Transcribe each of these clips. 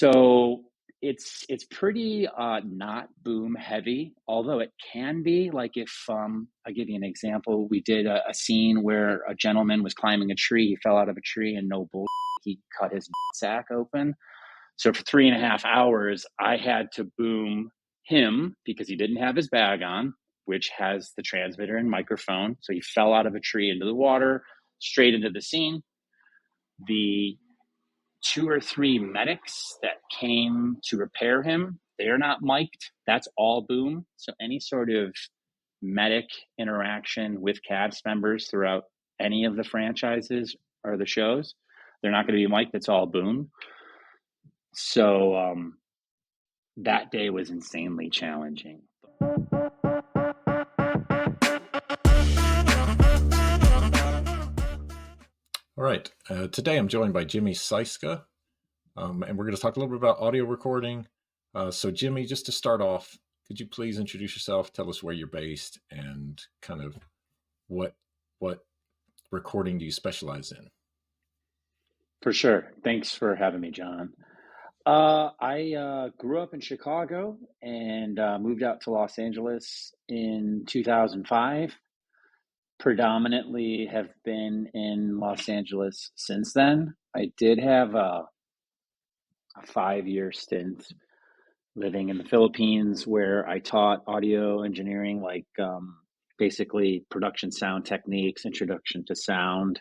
So it's pretty not boom heavy, although it can be. Like if I'll give you an example. We did a scene where a gentleman was climbing a tree. He fell out of a tree and no bull. He cut his sack open. So for 3.5 hours, I had to boom him because he didn't have his bag on, which has the transmitter and microphone. So he fell out of a tree into the water, straight into the scene. The 2 or 3 medics that came to repair him, they're not mic'd. That's all boom. So any sort of medic interaction with cast members throughout any of the franchises or the shows, they're not going to be mic'd. It's all boom. So that day was insanely challenging. All right. Today I'm joined by James Sieczka, and we're going to talk a little bit about audio recording. So Jimmy, just to start off, could you please introduce yourself, tell us where you're based, and kind of what recording do you specialize in? For sure. Thanks for having me, John. I grew up in Chicago and moved out to Los Angeles in 2005. Predominantly have been in Los Angeles since then. I did have a 5-year stint living in the Philippines where I taught audio engineering, like basically production sound techniques, introduction to sound,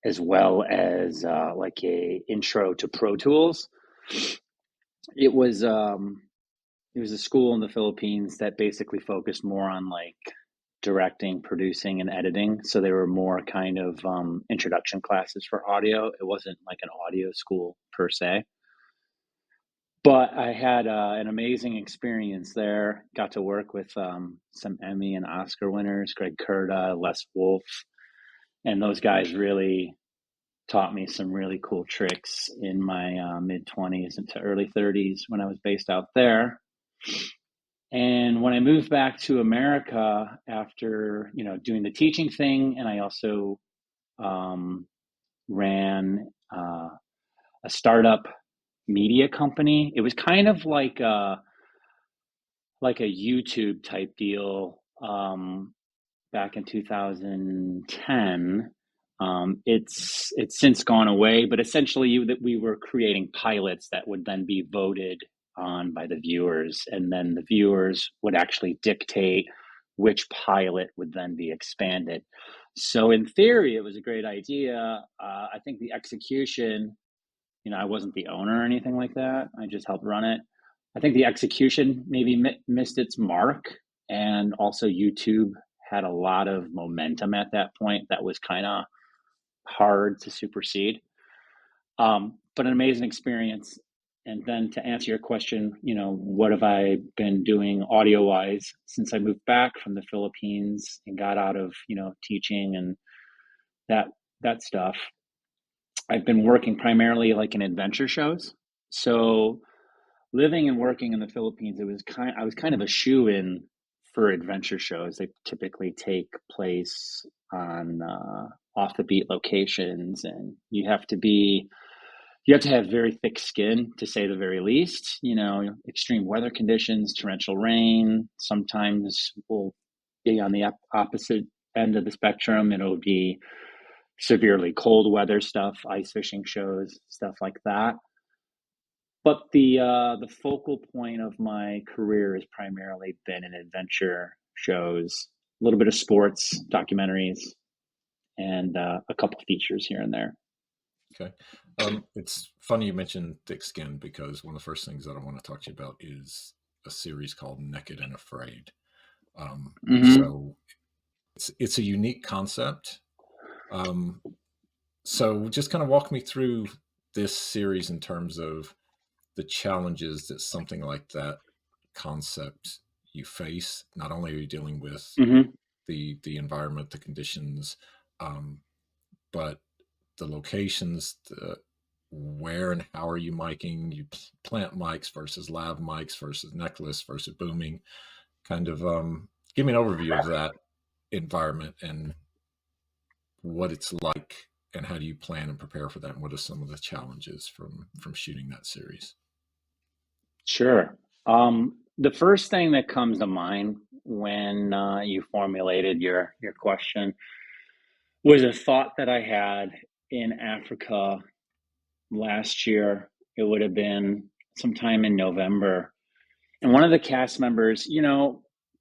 as well as like a intro to Pro Tools. It was a school in the Philippines that basically focused more on like directing, producing, and editing. So they were more kind of introduction classes for audio. It wasn't like an audio school per se. But I had an amazing experience there. Got to work with some Emmy and Oscar winners, Greg Kurta, Les Wolf, and those guys really taught me some really cool tricks in my mid-20s into early 30s when I was based out there. And when I moved back to America after, doing the teaching thing, and I also ran a startup media company. It was kind of like a YouTube type deal back in 2010. It's since gone away, but essentially we were creating pilots that would then be voted on by the viewers, and then the viewers would actually dictate which pilot would then be expanded. So in theory, it was a great idea. I think the execution, I wasn't the owner or anything like that. I just helped run it. I think the execution maybe missed its mark, and also YouTube had a lot of momentum at that point that was kind of hard to supersede. But an amazing experience. And then to answer your question, what have I been doing audio wise since I moved back from the Philippines and got out of, teaching and that stuff. I've been working primarily like in adventure shows. So living and working in the Philippines, I was kind of a shoe-in for adventure shows. They typically take place on off the beat locations, and you have to have very thick skin, to say the very least. Extreme weather conditions, torrential rain. Sometimes we'll be on the opposite end of the spectrum. It'll be severely cold weather stuff, ice fishing shows, stuff like that. But the focal point of my career has primarily been in adventure shows, a little bit of sports, documentaries, and a couple features here and there. Okay. It's funny you mentioned thick skin, because one of the first things that I want to talk to you about is a series called Naked and Afraid. So it's a unique concept. So just kind of walk me through this series in terms of the challenges that something like that concept you face. Not only are you dealing with the environment, the conditions, but the locations, where and how are you miking? You plant mics versus lav mics versus necklace versus booming. Kind of give me an overview of that environment and what it's like and how do you plan and prepare for that? And what are some of the challenges from shooting that series? Sure. The first thing that comes to mind when you formulated your question was a thought that I had in Africa last year. It would have been sometime in November. And one of the cast members,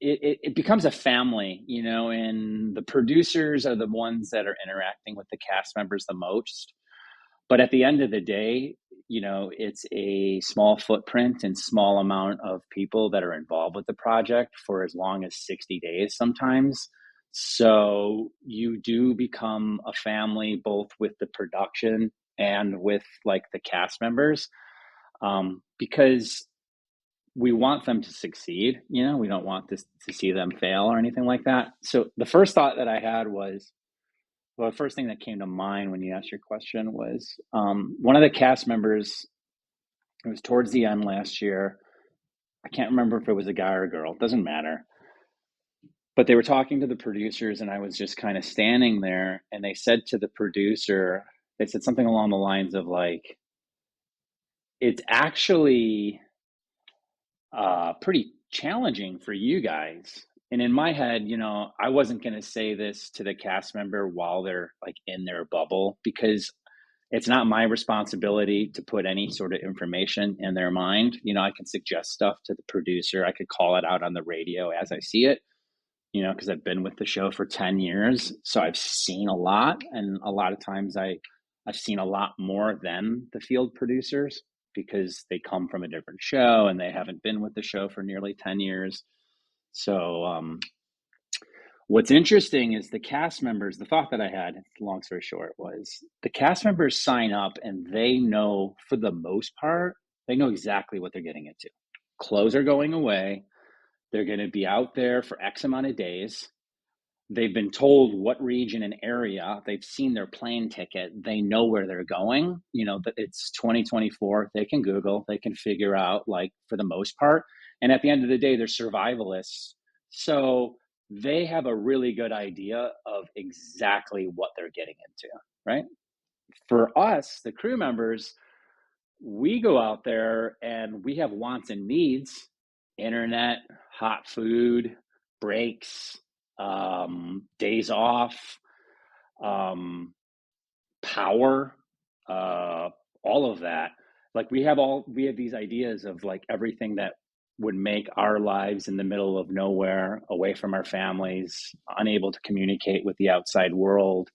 it becomes a family, and the producers are the ones that are interacting with the cast members the most. But at the end of the day, it's a small footprint and small amount of people that are involved with the project for as long as 60 days sometimes. So you do become a family both with the production and with like the cast members, because we want them to succeed. We don't want this to see them fail or anything like that. So the first thought that I had was, well, the first thing that came to mind when you asked your question was one of the cast members. It was towards the end last year. I can't remember if it was a guy or a girl. It doesn't matter. But they were talking to the producers, and I was just kind of standing there. And they said to the producer, they said something along the lines of like, "It's actually pretty challenging for you guys." And in my head, I wasn't going to say this to the cast member while they're like in their bubble, because it's not my responsibility to put any sort of information in their mind. I can suggest stuff to the producer. I could call it out on the radio as I see it, because I've been with the show for 10 years. So I've seen a lot. And a lot of times I've seen a lot more than the field producers, because they come from a different show and they haven't been with the show for nearly 10 years. So what's interesting is the cast members, the thought that I had, long story short, was the cast members sign up and they know, for the most part, they know exactly what they're getting into. Clothes are going away. They're going to be out there for X amount of days. They've been told what region and area. They've seen their plane ticket. They know where they're going. That it's 2024. They can Google. They can figure out, like, for the most part. And at the end of the day, they're survivalists. So they have a really good idea of exactly what they're getting into, right? For us, the crew members, we go out there and we have wants and needs: internet, hot food, breaks, days off, um, power, all of that. Like we have these ideas of like everything that would make our lives in the middle of nowhere, away from our families, unable to communicate with the outside world.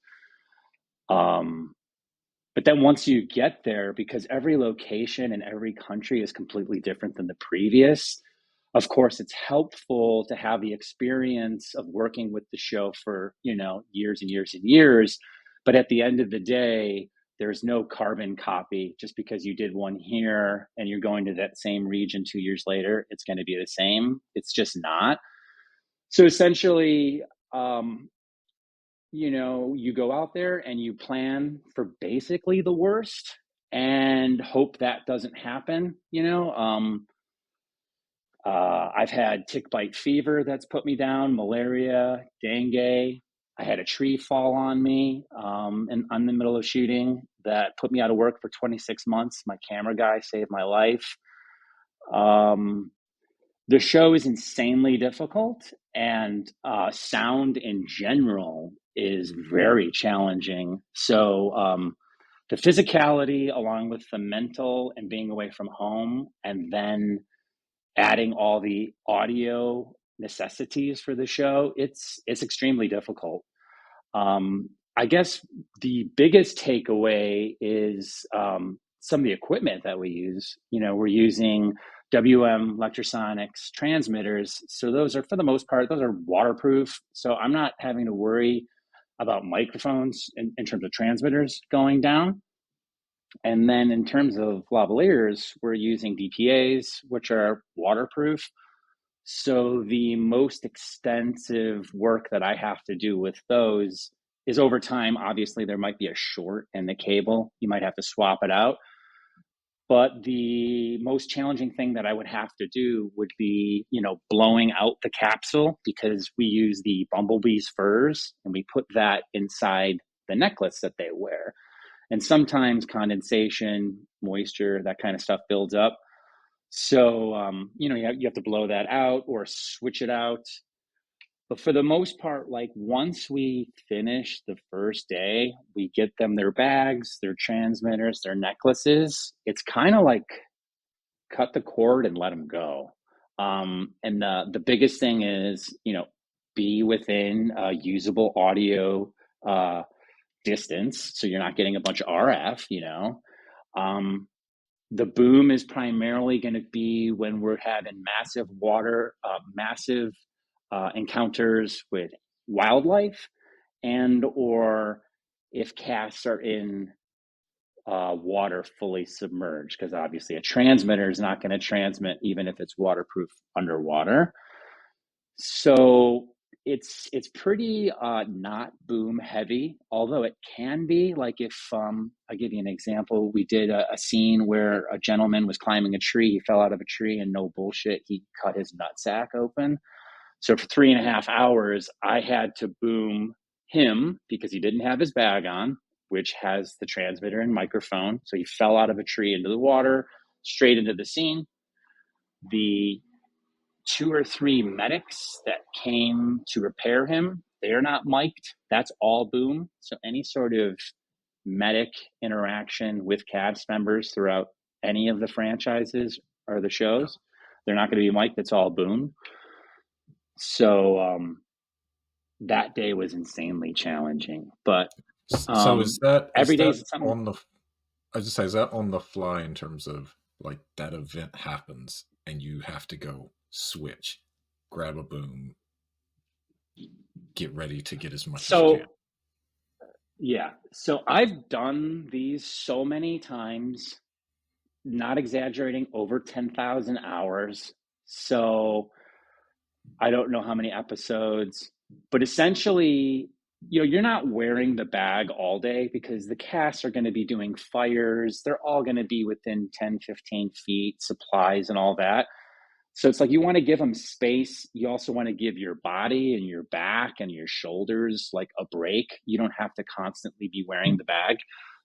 But then once you get there, because every location and every country is completely different than the previous, of course, it's helpful to have the experience of working with the show for, years and years and years. But at the end of the day, there's no carbon copy. Just because you did one here and you're going to that same region 2 years later, it's going to be the same. It's just not. So essentially, you go out there and you plan for basically the worst and hope that doesn't happen. I've had tick bite fever that's put me down, malaria, dengue. I had a tree fall on me in the middle of shooting that put me out of work for 26 months. My camera guy saved my life. The show is insanely difficult, and sound in general is very challenging. So the physicality, along with the mental and being away from home, and then adding all the audio necessities for the show, it's extremely difficult. I guess the biggest takeaway is some of the equipment that we use. We're using WM Electrosonics transmitters. So those are, for the most part, those are waterproof. So I'm not having to worry about microphones in terms of transmitters going down. And then in terms of lavaliers, we're using DPAs, which are waterproof. So the most extensive work that I have to do with those is, over time, obviously there might be a short in the cable. You might have to swap it out. But the most challenging thing that I would have to do would be, blowing out the capsule, because we use the bumblebee's furs and we put that inside the necklace that they wear. And sometimes condensation, moisture, that kind of stuff builds up. So, you have to blow that out or switch it out. But for the most part, like once we finish the first day, we get them their bags, their transmitters, their necklaces. It's kind of like cut the cord and let them go. And the biggest thing is, be within a usable audio uh, distance, so you're not getting a bunch of RF. Um, the boom is primarily going to be when we're having massive encounters with wildlife, and or if casts are in water fully submerged, because obviously a transmitter is not going to transmit even if it's waterproof underwater. So it's pretty not boom heavy, although it can be. Like if I'll give you an example. We did a scene where a gentleman was climbing a tree. He fell out of a tree, and no bullshit, he cut his nutsack open. So for 3.5 hours, I had to boom him because he didn't have his bag on, which has the transmitter and microphone. So he fell out of a tree into the water, straight into the scene. The 2 or 3 medics that came to repair him, they're not mic'd. That's all boom. So any sort of medic interaction with cast members throughout any of the franchises or the Yeah. shows, they're not going to be mic'd. It's all boom. So that day was insanely challenging, but So is every day that is something. on the I just say is that on the fly in terms of like that event happens and you have to go switch, grab a boom, get ready to get as much as you can. So yeah, so I've done these so many times, not exaggerating, over 10,000 hours. So I don't know how many episodes, but essentially, you're not wearing the bag all day because the casts are going to be doing fires. They're all going to be within 10, 15 feet, supplies and all that. So it's like you want to give them space. You also want to give your body and your back and your shoulders like a break. You don't have to constantly be wearing the bag.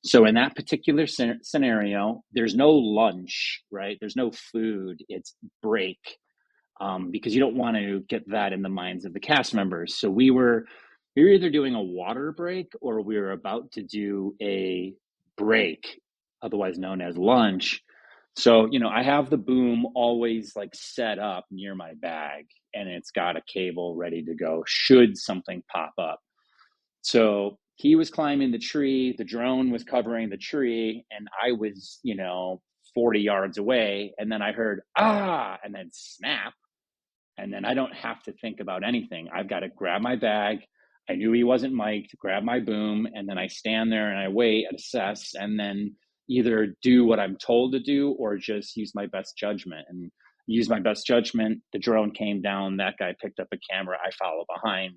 So in that particular scenario, there's no lunch, right? There's no food. It's break, because you don't want to get that in the minds of the cast members. So we were either doing a water break or we were about to do a break, otherwise known as lunch. So, I have the boom always like set up near my bag, and it's got a cable ready to go should something pop up. So he was climbing the tree, the drone was covering the tree, and I was, 40 yards away. And then I heard, and then snap. And then I don't have to think about anything. I've got to grab my bag. I knew he wasn't mic'd, grab my boom, and then I stand there and I wait and assess, and then either do what I'm told to do or just use my best judgment. And use my best judgment. The drone came down. That guy picked up a camera. I follow behind.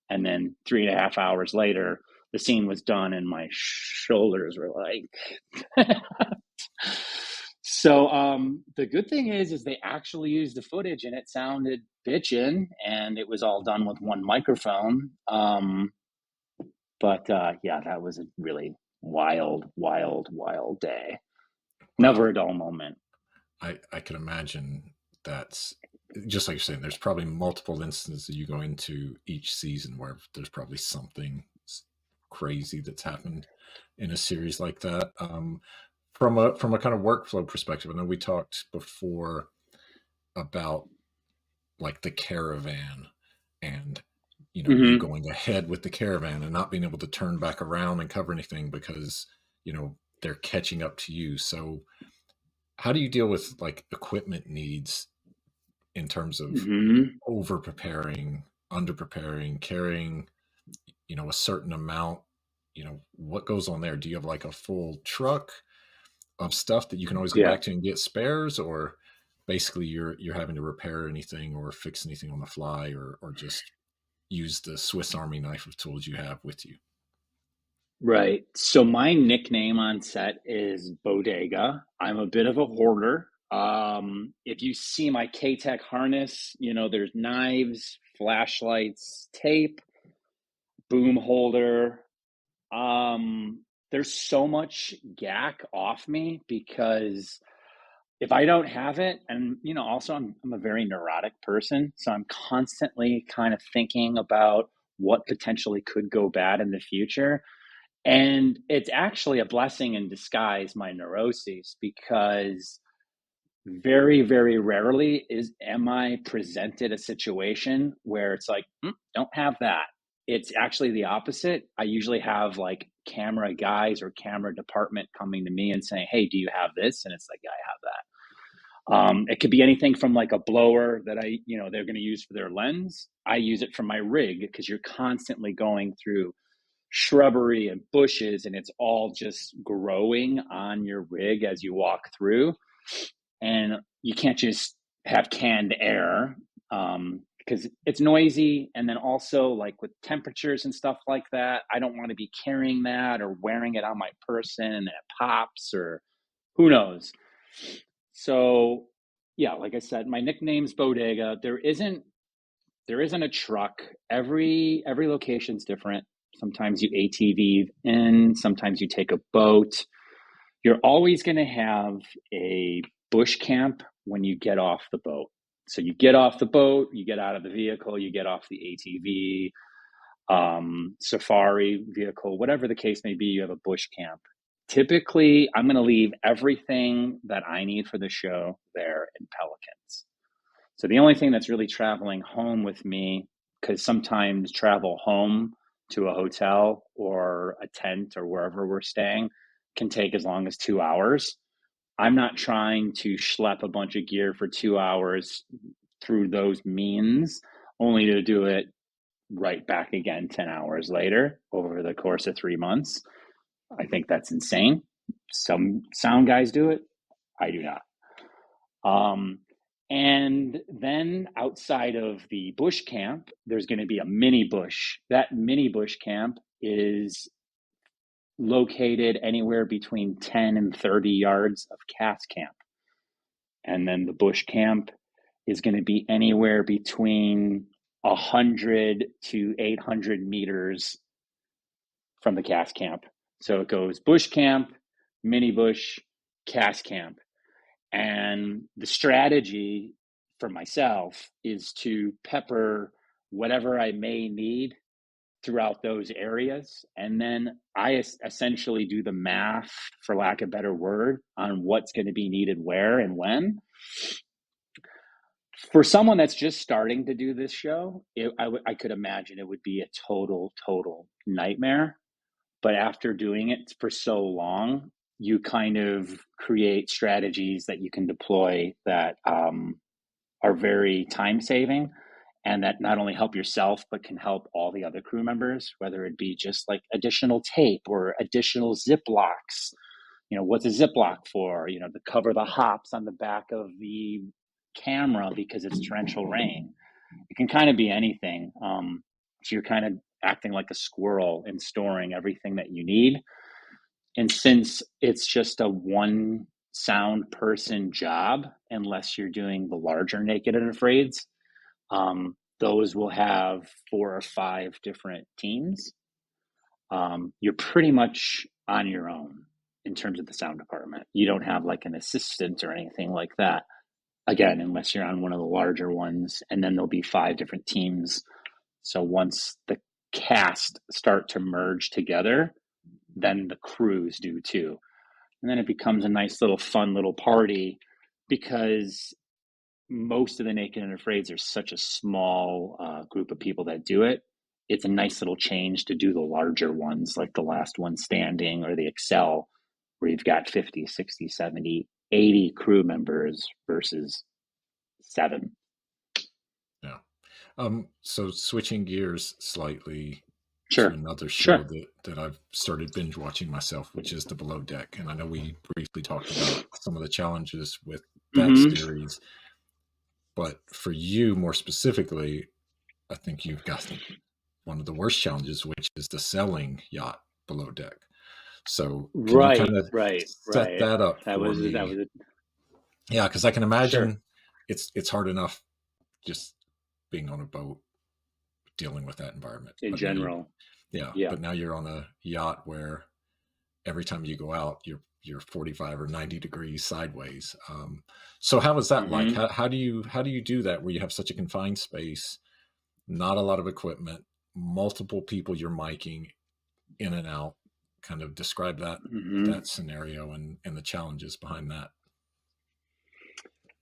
And then 3.5 hours later, the scene was done and my shoulders were like, so the good thing is they actually used the footage and it sounded bitchin', and it was all done with one microphone. But yeah, that was a really wild, wild, wild day. Never Wow. a dull moment. I can imagine that's just like you're saying, there's probably multiple instances that you go into each season where there's probably something crazy that's happened in a series like that. From a kind of workflow perspective, I know we talked before about like the caravan and you Mm-hmm. going ahead with the caravan and not being able to turn back around and cover anything because they're catching up to you. So how do you deal with like equipment needs in terms of Mm-hmm. over preparing, under preparing, carrying a certain amount? What goes on there? Do you have like a full truck of stuff that you can always go Yeah. back to and get spares, or basically you're having to repair anything or fix anything on the fly, or just use the Swiss Army knife of tools you have with you? Right. So my nickname on set is Bodega. I'm a bit of a hoarder. If you see my K-Tech harness, there's knives, flashlights, tape, boom holder, There's so much gack off me because if I don't have it, and also I'm a very neurotic person, so I'm constantly kind of thinking about what potentially could go bad in the future. And it's actually a blessing in disguise, my neuroses, because very, very rarely am I presented a situation where it's like, don't have that. It's actually the opposite. I usually have like camera guys or camera department coming to me and saying, "Hey, do you have this?" And it's like, "Yeah, I have that." It could be anything from like a blower that they're going to use for their lens. I use it for my rig because you're constantly going through shrubbery and bushes, and it's all just growing on your rig as you walk through. And you can't just have canned air because it's noisy. And then also, like with temperatures and stuff like that, I don't want to be carrying that or wearing it on my person and it pops or who knows. So, yeah, like I said, my nickname's Bodega. There isn't a truck. Every location's different. Sometimes you ATV in, sometimes you take a boat. You're always going to have a bush camp when you get off the boat. So you get off the boat, you get out of the vehicle, you get off the ATV, safari vehicle, whatever the case may be, you have a bush camp. Typically, I'm going to leave everything that I need for the show there in Pelicans. So the only thing that's really traveling home with me, because sometimes travel home to a hotel or a tent or wherever we're staying can take as long as 2 hours. I'm not trying to schlep a bunch of gear for 2 hours through those means, only to do it right back again 10 hours later over the course of 3 months. I think that's insane. Some sound guys do it. I do not. And then outside of the bush camp, there's going to be a mini bush. That mini bush camp is located anywhere between 10 and 30 yards of cast camp. And then the bush camp is going to be anywhere between 100 to 800 meters from the cast camp. So it goes bush camp, mini bush, cast camp. And the strategy for myself is to pepper whatever I may need throughout those areas. And then I essentially do the math, for lack of a better word, on what's going to be needed where and when. For someone that's just starting to do this show, I could imagine it would be a total nightmare. But after doing it for so long, you kind of create strategies that you can deploy that are very time saving and that not only help yourself, but can help all the other crew members, whether it be just like additional tape or additional Ziplocs. What's a Ziploc for? To cover the hops on the back of the camera because it's torrential rain. It can kind of be anything. So you're kind of acting like a squirrel and storing everything that you need. And since it's just a one sound person job, unless you're doing the larger Naked and Afraids, those will have 4 or 5 different teams. You're pretty much on your own in terms of the sound department. You don't have like an assistant or anything like that. Again, unless you're on one of the larger ones, and then there'll be 5 different teams. So once the cast start to merge together, then the crews do too. And then it becomes a nice little fun little party because most of the Naked and Afraids are such a small group of people that do it. It's a nice little change to do the larger ones like the Last One Standing or the Excel, where you've got 50, 60, 70, 80 crew members versus 7. Yeah. So switching gears slightly to Sure. another show Sure. that I've started binge watching myself, which is the Below Deck. And I know we briefly talked about some of the challenges with that Mm-hmm. series, but for you more specifically, I think you've got one of the worst challenges, which is the sailing yacht Below Deck. So can you kind Right, of right, set right. that up That for was me? it. Yeah, because I can Sure. imagine it's hard enough just being on a boat dealing with that environment. In But then general. Yeah, Yeah. but now you're on a yacht where every time you go out, you're 45 or 90 degrees sideways. So how is that like? Hmm. How do you do that where you have such a confined space, not a lot of equipment, multiple people you're miking in and out? Kind of describe that Hmm. scenario and the challenges behind that.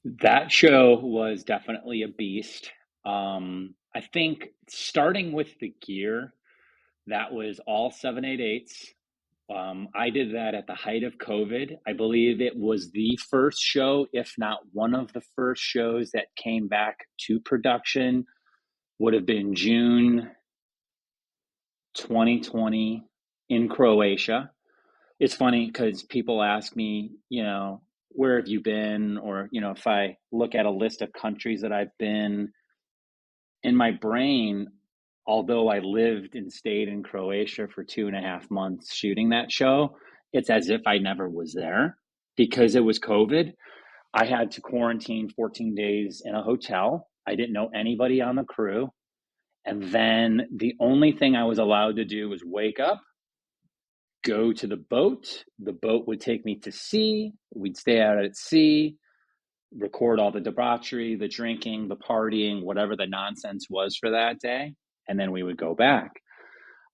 That show was definitely a beast. I think starting with the gear, that was all 788s. I did that at the height of COVID. I believe it was the first show, if not one of the first shows that came back to production, would have been June 2020 in Croatia. It's funny because people ask me, where have you been? Or, if I look at a list of countries that I've been in my brain, although I lived and stayed in Croatia for 2.5 months shooting that show, it's as if I never was there because it was COVID. I had to quarantine 14 days in a hotel. I didn't know anybody on the crew. And then the only thing I was allowed to do was wake up, go to the boat. The boat would take me to sea. We'd stay out at sea, record all the debauchery, the drinking, the partying, whatever the nonsense was for that day. And then we would go back.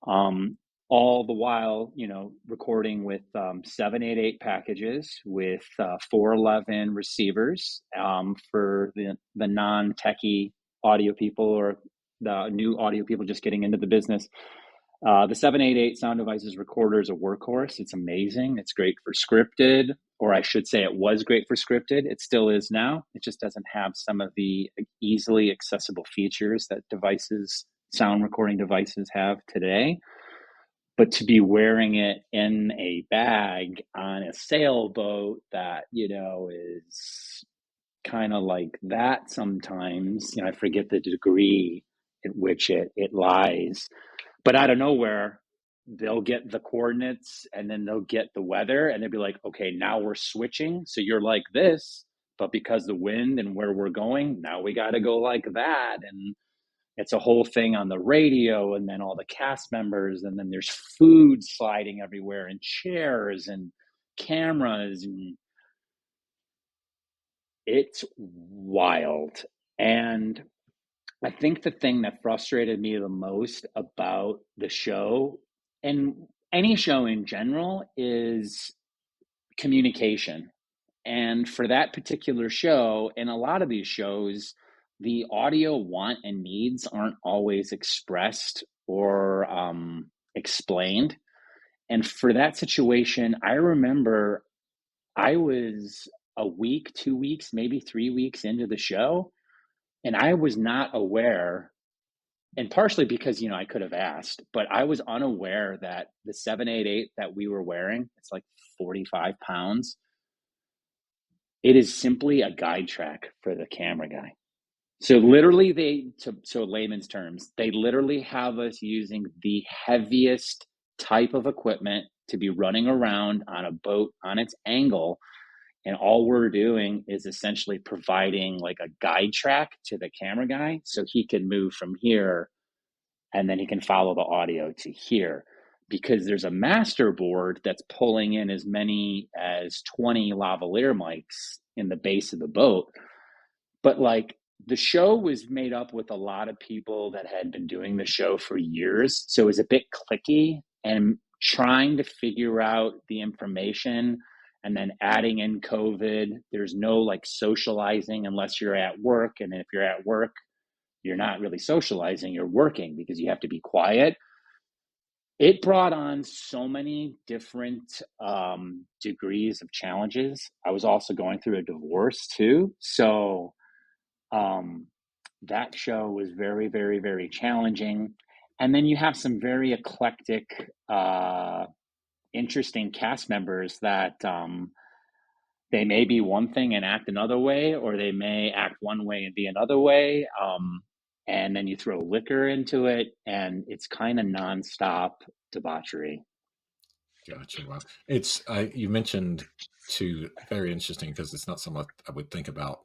Um, all the while, recording with 788 packages with 411 receivers for the non techie audio people or the new audio people just getting into the business. The 788 Sound Devices recorder is a workhorse. It's amazing. It's great for scripted, or I should say it was great for scripted. It still is now. It just doesn't have some of the easily accessible features that sound recording devices have today. But to be wearing it in a bag on a sailboat that, is kind of like that sometimes, I forget the degree at which it lies, but out of nowhere, they'll get the coordinates and then they'll get the weather and they'll be like, okay, now we're switching. So you're like this, but because the wind and where we're going, now we got to go like that. And it's a whole thing on the radio and then all the cast members. And then there's food sliding everywhere and chairs and cameras. And it's wild. And I think the thing that frustrated me the most about the show and any show in general is communication. And for that particular show, and a lot of these shows, the audio want and needs aren't always expressed or explained. And for that situation, I remember I was a week, 2 weeks, maybe 3 weeks into the show, and I was not aware, and partially because I could have asked, but I was unaware that the 788 that we were wearing, it's like 45 pounds. It is simply a guide track for the camera guy. So literally, so layman's terms, they literally have us using the heaviest type of equipment to be running around on a boat on its angle, and all we're doing is essentially providing like a guide track to the camera guy so he can move from here and then he can follow the audio to here, because there's a master board that's pulling in as many as 20 lavalier mics in the base of the boat. But like, the show was made up with a lot of people that had been doing the show for years, so it was a bit clicky, and trying to figure out the information and then adding in COVID, there's no like socializing unless you're at work, and if you're at work, you're not really socializing, you're working because you have to be quiet. It brought on so many different degrees of challenges. I was also going through a divorce too. So um, that show was very, very, very challenging. And then you have some very eclectic, interesting cast members that they may be one thing and act another way, or they may act one way and be another way. And then you throw liquor into it, and it's kind of nonstop debauchery. Gotcha. Wow. You mentioned two very interesting because it's not something I would think about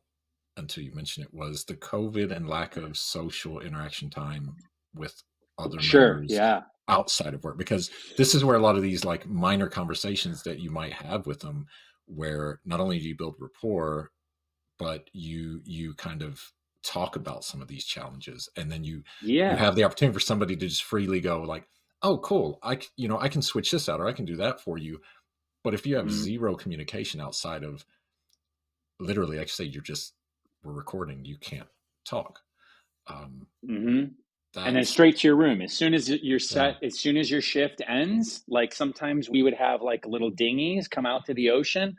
until you mentioned it was the COVID and lack of social interaction time with other Sure, members yeah. outside of work, because this is where a lot of these like minor conversations that you might have with them, where not only do you build rapport, but you kind of talk about some of these challenges, and then you Yeah. have the opportunity for somebody to just freely go like, oh cool, I can switch this out, or I can do that for you. But if you have Mm-hmm. zero communication outside of literally, like I say, we're recording, you can't talk. um Mm-hmm. And then that's straight to your room as soon as you're yeah. set. As soon as your shift ends, like sometimes we would have like little dinghies come out to the ocean.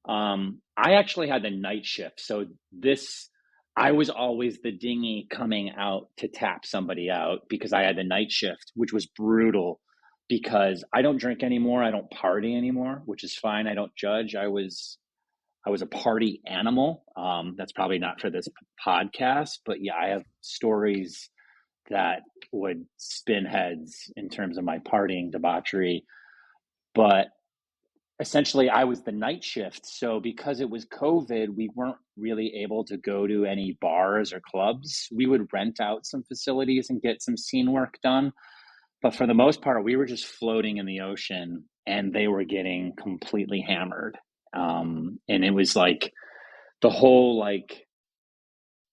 I actually had the night shift, so this I was always the dinghy coming out to tap somebody out because I had the night shift, which was brutal because I don't drink anymore, I don't party anymore, which is fine. I don't judge. I was a party animal. That's probably not for this podcast, but yeah, I have stories that would spin heads in terms of my partying debauchery. But essentially, I was the night shift. So because it was COVID, we weren't really able to go to any bars or clubs. We would rent out some facilities and get some scene work done. But for the most part, we were just floating in the ocean and they were getting completely hammered. And it was like the whole like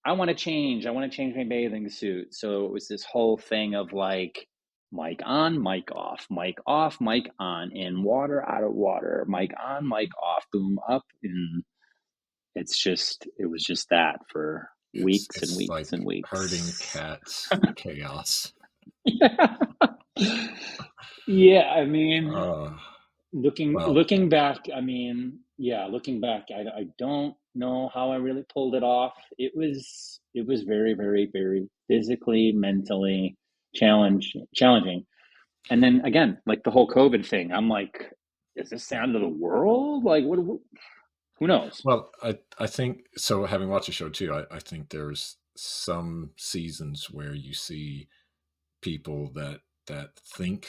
I want to change my bathing suit. So it was this whole thing of like mic on, mic off, mic on, in water, out of water, mic on, mic off, boom up. And it was just that for weeks and It's weeks and like herding weeks. cats chaos. Yeah. Yeah. I mean, uh well, looking back, I mean, yeah, looking back, I don't know how I really pulled it off. It was very, very, very physically, mentally challenging. And then again, like the whole COVID thing, I'm like, is this the yeah. end of the world? Like, who knows? Well, I think so. Having watched the show too, I think there's some seasons where you see people that think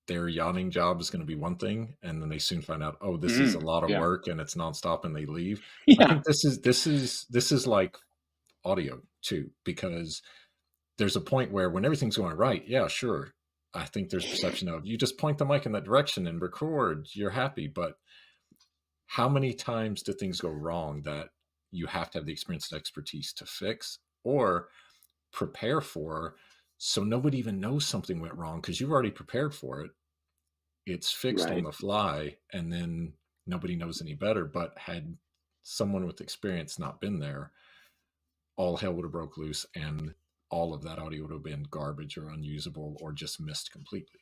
their yachting job is going to be one thing, and then they soon find out, oh, this is a lot of Yeah, work and it's nonstop, and they leave. I yeah, think this is like audio too, because there's a point where when everything's going right, yeah, sure. I think there's a perception of you just point the mic in that direction and record, you're happy. But how many times do things go wrong that you have to have the experience and expertise to fix or prepare for, so nobody even knows something went wrong because you've already prepared for it, it's fixed on right. the fly, and then nobody knows any better. But had someone with experience not been there, all hell would have broke loose, and all of that audio would have been garbage or unusable or just missed completely.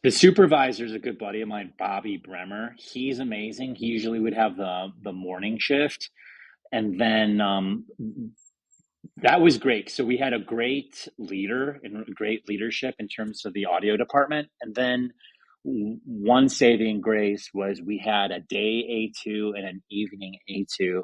The supervisor is a good buddy of mine, Bobby Bremer. He's amazing. He usually would have the morning shift, and then that was great. So we had a great leader and great leadership in terms of the audio department. And then one saving grace was we had a day A2 and an evening A2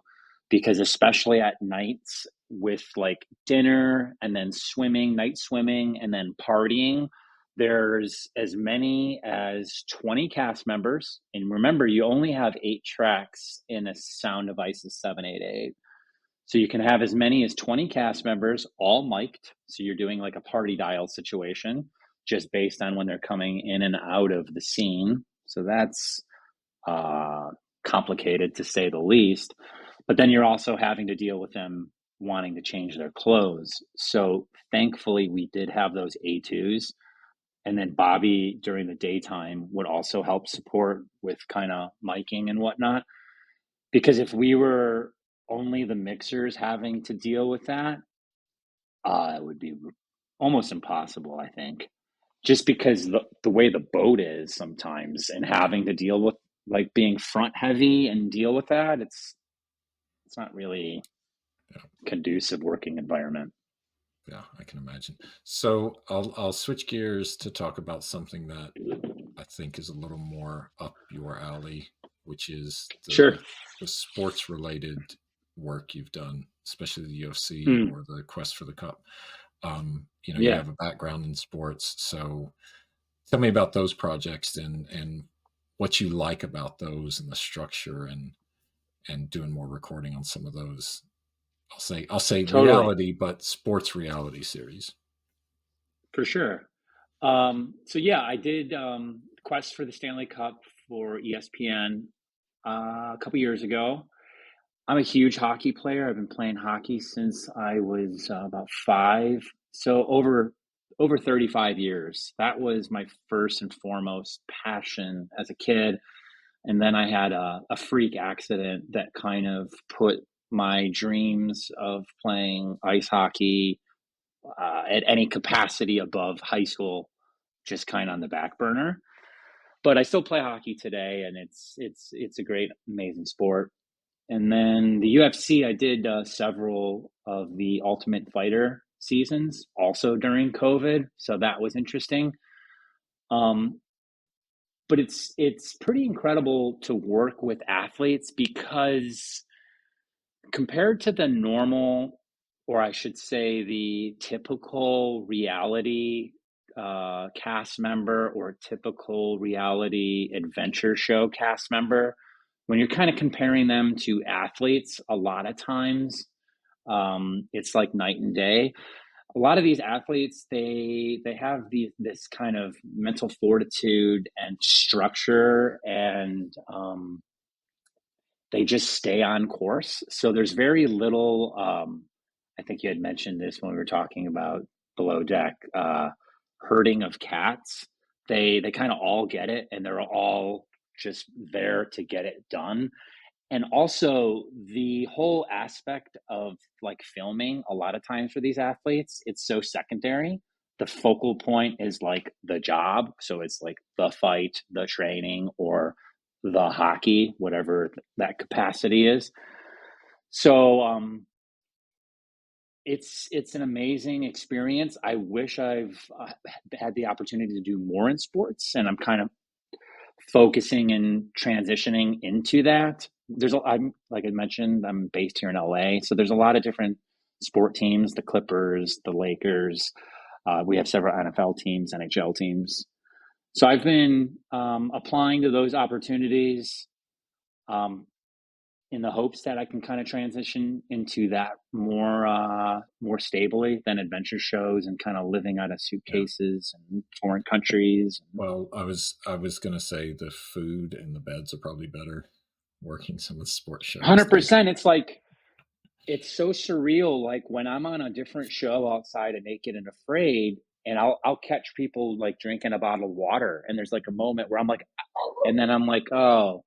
because especially at nights with like dinner and then swimming, night swimming and then partying, there's as many as 20 cast members. And remember, you only have 8 tracks in a sound device of 788. So you can have as many as 20 cast members, all mic'd. So you're doing like a party dial situation just based on when they're coming in and out of the scene. So that's uh, complicated to say the least. But then you're also having to deal with them wanting to change their clothes. So thankfully, we did have those A2s. And then Bobby during the daytime would also help support with kind of miking and whatnot. Because if we were only the mixers having to deal with that, it would be almost impossible, I think. Just because the way the boat is sometimes and having to deal with like being front heavy and deal with that, it's not really Yeah, conducive working environment. yeah, I can imagine. So I'll switch gears to talk about something that I think is a little more up your alley, which is Sure. the sports related work you've done, especially the UFC Mm, or the Quest for the Cup. You yeah. have a background in sports, so tell me about those projects and what you like about those and the structure and doing more recording on some of those. I'll say Totally. reality, but sports reality series. for sure. So yeah, I did Quest for the Stanley Cup for ESPN a couple years ago. I'm a huge hockey player. I've been playing hockey since I was about five, so over 35 years. That was my first and foremost passion as a kid. And then I had a freak accident that kind of put my dreams of playing ice hockey at any capacity above high school just kind of on the back burner. But I still play hockey today, and it's a great, amazing sport. And then the UFC, I did several of the Ultimate Fighter seasons also during COVID, so that was interesting. Um, but it's pretty incredible to work with athletes because compared to the normal, or I should say the typical reality cast member or typical reality adventure show cast member, when you're kind of comparing them to athletes, a lot of times it's like night and day. A lot of these athletes, they have this kind of mental fortitude and structure, and they just stay on course. So there's very little. I think you had mentioned this when we were talking about below deck herding of cats. They kind of all get it, and they're all just there to get it done. And also the whole aspect of like filming, a lot of times for these athletes, it's so secondary. The focal point is like the job. So it's like the fight, the training, or the hockey, whatever that capacity is. So it's an amazing experience. I wish I've had the opportunity to do more in sports, and I'm kind of focusing and transitioning into that. I'm like I mentioned, I'm based here in LA, so there's a lot of different sport teams: the Clippers, the Lakers. We have several NFL teams, NHL teams. So I've been applying to those opportunities um, in the hopes that I can kind of transition into that more stably than adventure shows and kind of living out of Yeah. suitcases and foreign countries. Well, I was going to say the food and the beds are probably better working some of the sports shows. There's 100%. It's like it's so surreal. Like when I'm on a different show outside of Naked and Afraid, and I'll catch people like drinking a bottle of water, and there's like a moment where I'm like, and then I'm like, oh,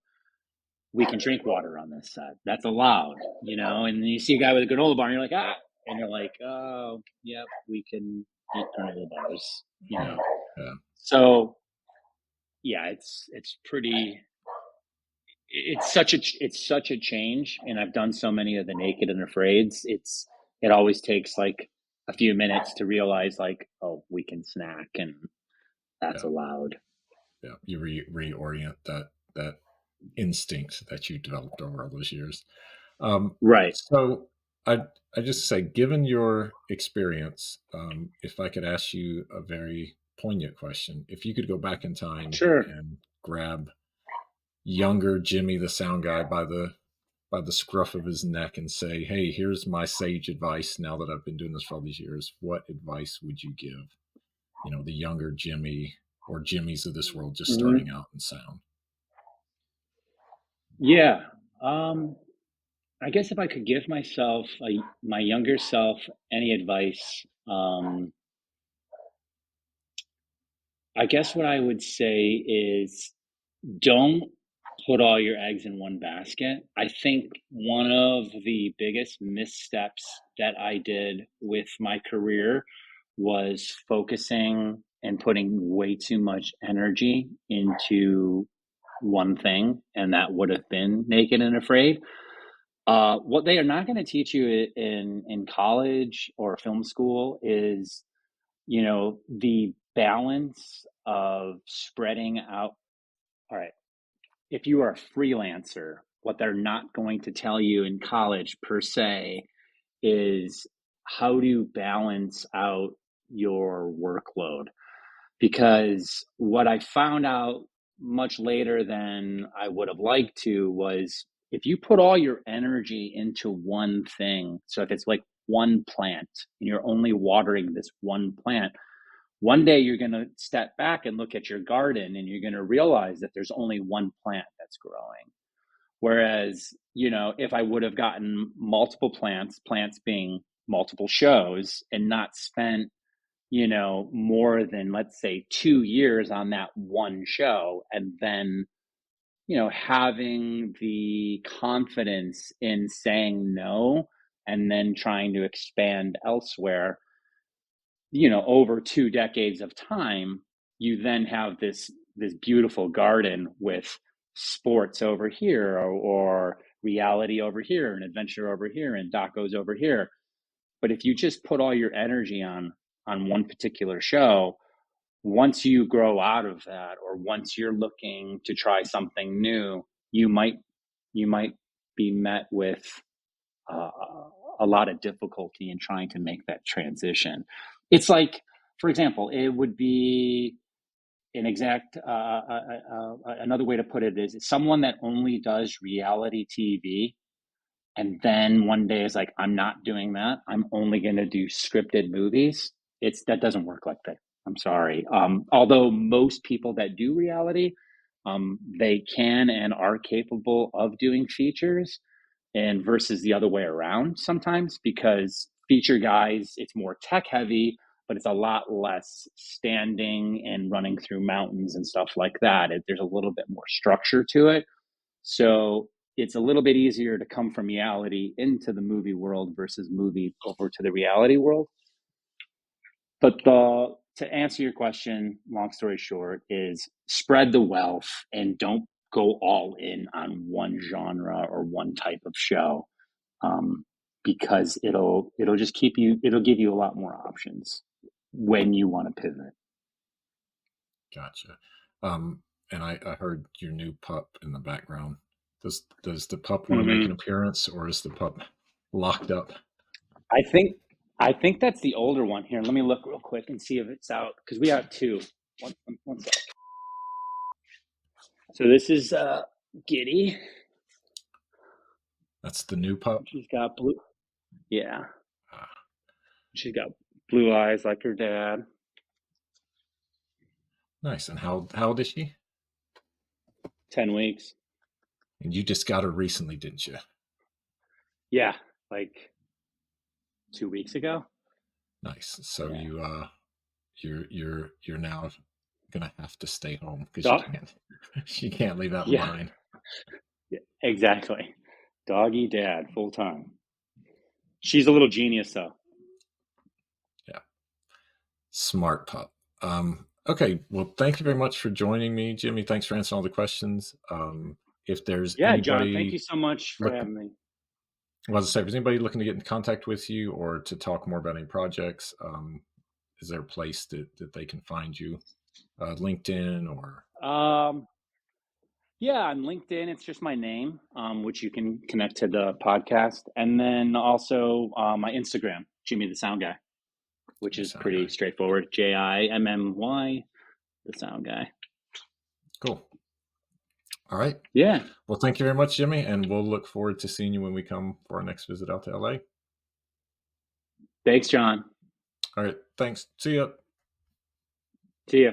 we can drink water on this set. That's allowed, you know. And then you see a guy with a granola bar, and you're like, ah, and you're like, oh, yep, we can eat granola bars, you yeah, know. yeah, So yeah, it's pretty. It's such a change, and I've done so many of the Naked and Afraids. It always takes like a few minutes to realize like, oh, we can snack, and that's yeah, allowed. yeah. You reorient that instinct that you developed over all those years. Um, Right. so I just say, given your experience, if I could ask you a very poignant question, if you could go back in time Sure. and grab younger Jimmy, the sound guy, by the scruff of his neck and say, "Hey, here's my sage advice. Now that I've been doing this for all these years, what advice would you give? The younger Jimmy or Jimmys of this world just starting Hmm. out in sound." Yeah. Um, I guess if I could give my younger self any advice, I guess what I would say is don't put all your eggs in one basket. I think one of the biggest missteps that I did with my career was focusing and putting way too much energy into one thing, and that would have been Naked and Afraid. What they are not going to teach you in college or film school is, the balance of spreading out. All right, if you are a freelancer, what they're not going to tell you in college per se is how to balance out your workload. Because what I found out much later than I would have liked to was if you put all your energy into one thing, so if it's like one plant and you're only watering this one plant, One day you're going to step back and look at your garden and you're going to realize that there's only one plant that's growing. Whereas, if I would have gotten multiple plants being multiple shows, and not spent, more than, let's say, 2 years on that one show, and then, having the confidence in saying no and then trying to expand elsewhere, over 2 decades of time, you then have this beautiful garden with sports over here, or reality over here, and adventure over here, and docos over here. But if you just put all your energy on one particular show, once you grow out of that, or once you're looking to try something new, you might be met with uh, a lot of difficulty in trying to make that transition. It's like, for example, it would be an exact another way to put it is someone that only does reality TV, and then one day is like, I'm not doing that, I'm only going to do scripted movies. That doesn't work like that. I'm sorry. Although most people that do reality, they can and are capable of doing features, and versus the other way around sometimes, because feature guys, it's more tech heavy, but it's a lot less standing and running through mountains and stuff like that. There's a little bit more structure to it. So it's a little bit easier to come from reality into the movie world versus movie over to the reality world. But to answer your question, long story short, is spread the wealth and don't go all in on one genre or one type of show, because it'll just give you a lot more options when you want to pivot. Gotcha. And I heard your new pup in the background. Does the pup want to make an appearance, or is the pup locked up? I think that's the older one. Here, let me look real quick and see if it's out, because we have two. One sec. So this is Giddy. That's the new pup. She's got blue. Yeah, Ah, she's got blue eyes like her dad. nice. And how old is she? 10 weeks. And you just got her recently, didn't you? Yeah, like 2 weeks ago. Nice. So Yeah. you're now gonna have to stay home because Dog. she can't leave out Yeah. behind. Yeah, exactly. Doggy dad, full time. She's a little genius, though. Yeah. Smart pup. Okay. Well, thank you very much for joining me, Jimmy. Thanks for answering all the questions. If there's Yeah, John, thank you anybody so much for having me. well, as I say, if there's anybody looking to get in contact with you or to talk more about any projects, is there a place that they can find you? LinkedIn or? Yeah, on LinkedIn, it's just my name, which you can connect to the podcast. And then also my Instagram, Jimmy the Sound Guy, which is Sound pretty Guy. straightforward. JIMMY, the Sound Guy. Cool. All right. Yeah. Well, thank you very much, Jimmy, and we'll look forward to seeing you when we come for our next visit out to LA. Thanks, John. All right. Thanks. See ya. See ya.